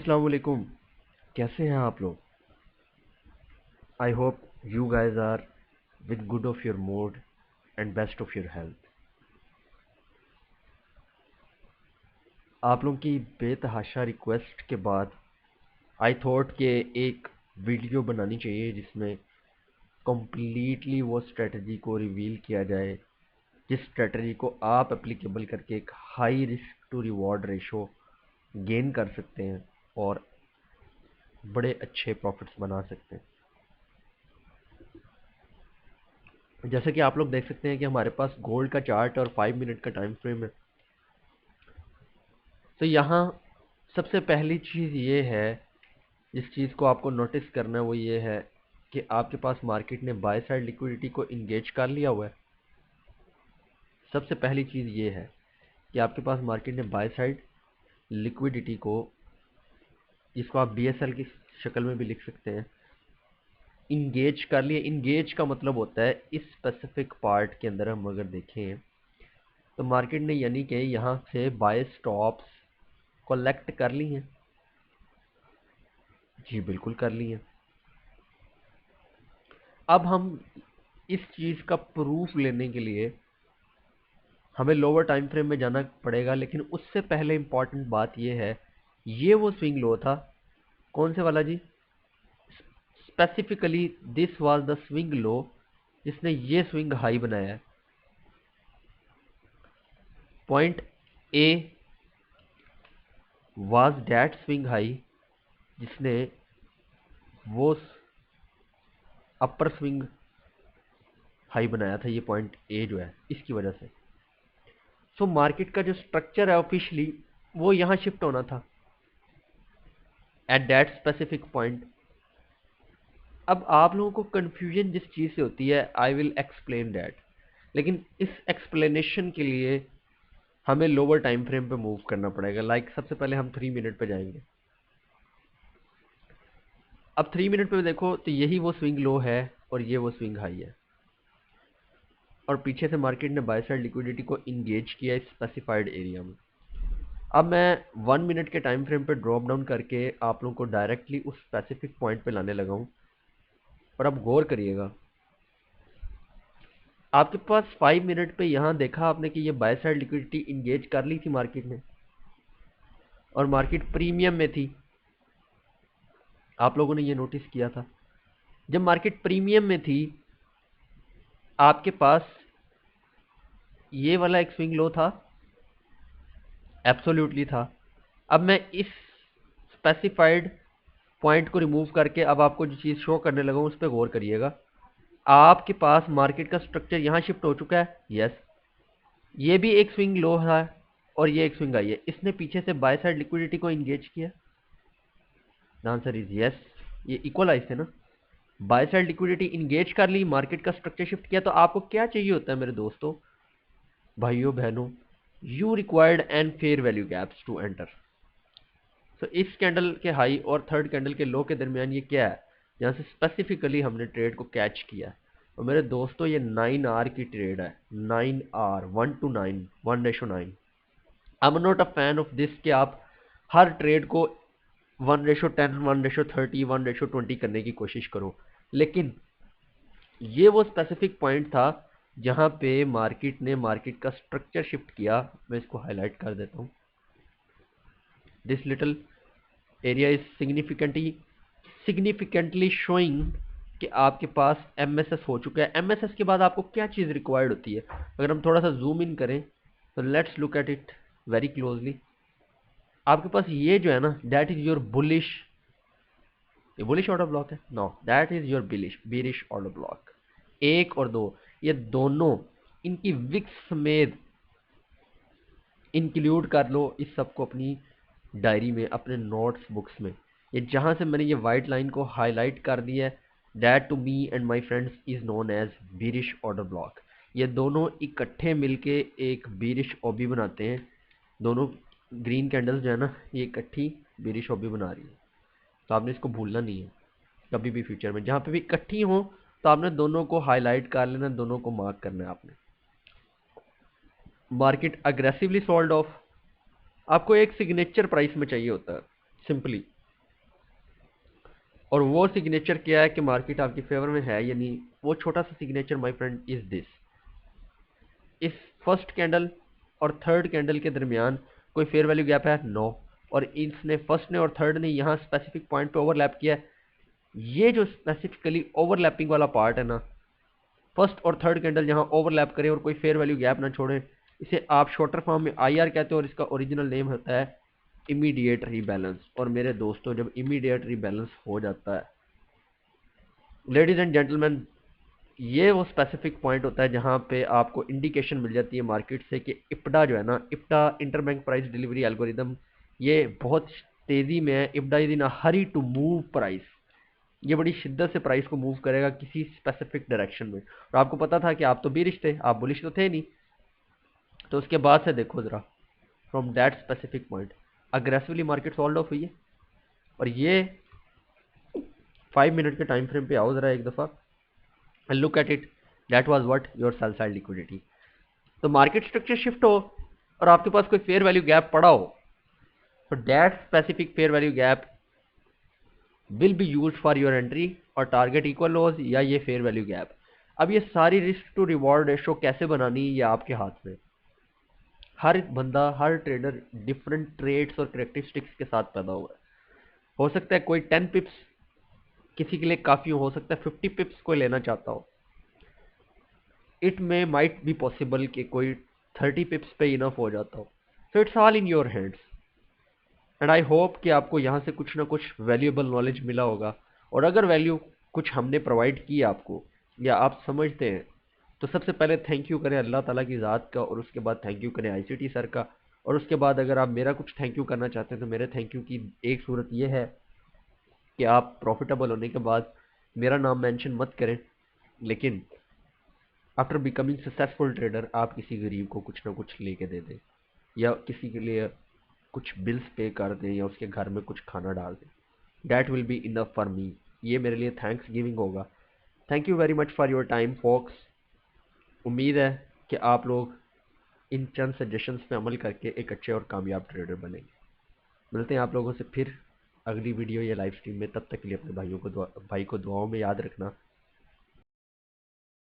अस्सलाम वालेकुम। कैसे हैं आप लोग? I hope you guys are with good of your mood and best of your health. आप लोगों की बेतहाशा रिक्वेस्ट के बाद आई थॉट कि एक वीडियो बनानी चाहिए जिसमें कम्प्लीटली वो स्ट्रेटजी को रिवील किया जाए, जिस स्ट्रेटजी को आप एप्लीकेबल करके एक high risk to reward ratio gain कर सकते हैं और बड़े अच्छे प्रॉफिट्स बना सकते हैं। जैसे कि आप लोग देख सकते हैं कि हमारे पास गोल्ड का चार्ट और 5 मिनट का टाइम फ्रेम है। तो यहाँ सबसे पहली चीज़ ये है, जिस चीज़ को आपको नोटिस करना है वो ये है कि आपके पास मार्केट ने बाय साइड लिक्विडिटी को इंगेज कर लिया हुआ है। सबसे पहली चीज़ ये है कि आपके पास मार्केट ने बाय साइड लिक्विडिटी को, जिसको आप BSL की शक्ल में भी लिख सकते हैं, इंगेज कर लिया। इंगेज का मतलब होता है इस स्पेसिफिक पार्ट के अंदर हम अगर देखें तो मार्केट ने यानी कि यहाँ से बाय स्टॉप्स कलेक्ट कर ली हैं। जी बिल्कुल कर ली हैं। अब हम इस चीज़ का प्रूफ लेने के लिए हमें लोअर टाइम फ्रेम में जाना पड़ेगा, लेकिन उससे पहले इंपॉर्टेंट बात यह है, ये वो स्विंग लो था। कौन से वाला जी? Specifically this was the swing low जिसने ये स्विंग हाई बनाया है। Point A was that swing high जिसने वो अपर स्विंग हाई बनाया था। ये पॉइंट ए जो है इसकी वजह से सो मार्केट का जो स्ट्रक्चर है ऑफिशियली वो यहाँ शिफ्ट होना था एट दैट स्पेसिफिक पॉइंट। अब आप लोगों को कंफ्यूजन जिस चीज़ से होती है, आई विल एक्सप्लेन दैट, लेकिन इस एक्सप्लेनेशन के लिए हमें लोअर टाइम फ्रेम पे मूव करना पड़ेगा। लाइक सबसे पहले हम 3 मिनट पे जाएंगे। अब 3 मिनट पे देखो तो यही वो स्विंग लो है और ये वो स्विंग हाई है, और पीछे से मार्केट ने बाय साइड लिक्विडिटी को इंगेज किया इस स्पेसिफाइड एरिया में। अब मैं 1 मिनट के टाइम फ्रेम पे ड्रॉप डाउन करके आप लोगों को डायरेक्टली उस स्पेसिफिक पॉइंट पे लाने लगा हूँ। और अब गौर करिएगा, आपके पास 5 मिनट पे यहाँ देखा आपने कि ये बाय साइड लिक्विडिटी इंगेज कर ली थी मार्केट ने, और मार्केट प्रीमियम में थी। आप लोगों ने ये नोटिस किया था, जब मार्केट प्रीमियम में थी आपके पास ये वाला एक स्विंग लो था, एब्सोल्युटली था। अब मैं इस स्पेसिफाइड पॉइंट को रिमूव करके अब आपको जो चीज़ शो करने लगा हूँ उस पर गौर करिएगा। आपके पास मार्केट का स्ट्रक्चर यहाँ शिफ्ट हो चुका है। यस, ये भी एक स्विंग लो है और ये एक स्विंग आई है। इसने पीछे से बाय साइड लिक्विडिटी को इंगेज किया। The answer is yes. ये इक्वलाइज थे ना, बाय साइड लिक्विडिटी इंगेज कर ली, मार्केट का स्ट्रक्चर शिफ्ट किया। तो आपको क्या चाहिए होता है मेरे दोस्तों, भाइयों बहनों? You required and fair value gaps to enter. तो इस कैंडल के हाई और थर्ड कैंडल के लो के दरमियान ये क्या है, यहाँ से स्पेसिफिकली हमने ट्रेड को कैच किया। और मेरे दोस्तों ये 9R की ट्रेड है। 9R, 1:9, 1:9। I am not a fan of this कि आप हर ट्रेड को 1:10, 1:30, 1:20 करने की कोशिश करो, लेकिन ये वो स्पेसिफिक पॉइंट था जहां पे मार्केट का स्ट्रक्चर शिफ्ट किया। मैं इसको हाईलाइट कर देता हूँ। This little area is significantly showing कि आपके पास MSS हो चुका है। MSS के बाद आपको क्या चीज़ रिक्वायर्ड होती है? अगर हम थोड़ा सा जूम इन करें तो let's look at it very closely. आपके पास ये जो है ना, दैट इज योर बुलिश, ये बुलिश ऑर्डर ब्लॉक है। No, that is your bearish order block. 1 और 2 ये दोनों, इनकी विक्स समेत इंक्लूड कर लो इस सबको अपनी डायरी में, अपने नोट्स बुक्स में। ये जहां से मैंने ये वाइट लाइन को हाईलाइट कर दिया है, that to me and my friends is known as bearish order block. ये दोनों इकट्ठे मिलके एक बीरिश ओबी बनाते हैं। दोनों ग्रीन कैंडल्स जो है ना, ये इकट्ठी बीरिश ओबी बना रही है। तो आपने इसको भूलना नहीं है कभी भी फ्यूचर में, जहाँ पे भी इकट्ठी हो तो आपने दोनों को हाईलाइट कर लेना, दोनों को मार्क करना है आपने। मार्केट अग्रेसिवली सोल्ड ऑफ, आपको एक सिग्नेचर प्राइस में चाहिए होता है सिंपली। और वो सिग्नेचर क्या है कि मार्केट आपके फेवर में है या नहीं, वो छोटा सा signature my friend is this. इस फर्स्ट कैंडल और थर्ड कैंडल के दरमियान कोई फेयर वैल्यू गैप है? नो। और इसने फर्स्ट ने और थर्ड ने यहाँ स्पेसिफिक पॉइंट पे ओवरलैप किया है। ये जो स्पेसिफिकली ओवरलैपिंग वाला पार्ट है ना, फर्स्ट और थर्ड कैंडल जहां ओवरलैप करें और कोई फेयर वैल्यू गैप ना छोड़े, इसे आप शॉर्टर फॉर्म में आईआर कहते हो और इसका ओरिजिनल नेम होता है इमीडिएट रीबैलेंस। और मेरे दोस्तों, जब इमीडिएट रीबैलेंस हो जाता है, लेडीज एंड जेंटलमैन, ये वो स्पेसिफिक पॉइंट होता है जहां पे आपको इंडिकेशन मिल जाती है मार्केट से कि इप्डा जो है ना, IPDA interbank price delivery algorithm, ये बहुत तेजी में है। IPDA is in a hurry to move price. ये बड़ी शिद्दत से प्राइस को मूव करेगा किसी स्पेसिफिक डायरेक्शन में। और आपको पता था कि आप तो बीरिश थे, आप बुलिश तो थे नहीं। तो उसके बाद से देखो जरा, from that specific point aggressively market sold off हुई है। और ये 5 मिनट के टाइम फ्रेम पे आओ जरा एक दफा, and look at it, that was what your sell side liquidity. तो मार्केट स्ट्रक्चर शिफ्ट हो और आपके पास कोई फेयर वैल्यू गैप पड़ा हो, तो that specific fair value gap will be use for your entry और टारगेट इक्वल लॉस या ये फेयर वैल्यू गैप। अब ये सारी रिस्क टू रिवॉर्ड रेशो कैसे बनानी है, ये आपके हाथ में। हर बंदा, हर ट्रेडर डिफरेंट ट्रेड्स और करेक्टरिस्टिक्स के साथ पैदा हुआ है। हो सकता है कोई 10 पिप्स किसी के लिए काफ़ी हो सकता है 50 पिप्स कोई लेना चाहता हो। It may might be possible कि कोई 30 पिप्स पे इनफ हो जाता हो। So it's all in your hands. And I hope कि आपको यहाँ से कुछ ना कुछ वैल्यूएबल नॉलेज मिला होगा। और अगर वैल्यू कुछ हमने प्रोवाइड की आपको या आप समझते हैं, तो सबसे पहले थैंक यू करें अल्लाह ताला की ज़ात का, और उसके बाद थैंक यू करें आईसीटी सर का। और उसके बाद अगर आप मेरा कुछ थैंक यू करना चाहते हैं, तो मेरे थैंक यू की एक सूरत यह है कि आप प्रॉफिटेबल होने के बाद मेरा नाम मेंशन मत करें, लेकिन आफ्टर बिकमिंग सक्सेसफुल ट्रेडर आप किसी गरीब को कुछ ना कुछ लेके दे दें, या किसी के लिए कुछ बिल्स पे कर दें, या उसके घर में कुछ खाना डाल दें। That will be enough for me. ये मेरे लिए थैंक्स गिविंग होगा। Thank you very much for your time folks. उम्मीद है कि आप लोग इन चंद सजेशंस पे अमल करके एक अच्छे और कामयाब ट्रेडर बनेंगे। मिलते हैं आप लोगों से फिर अगली वीडियो या लाइव स्ट्रीम में। तब तक के लिए अपने भाई को दुआओं में याद रखना।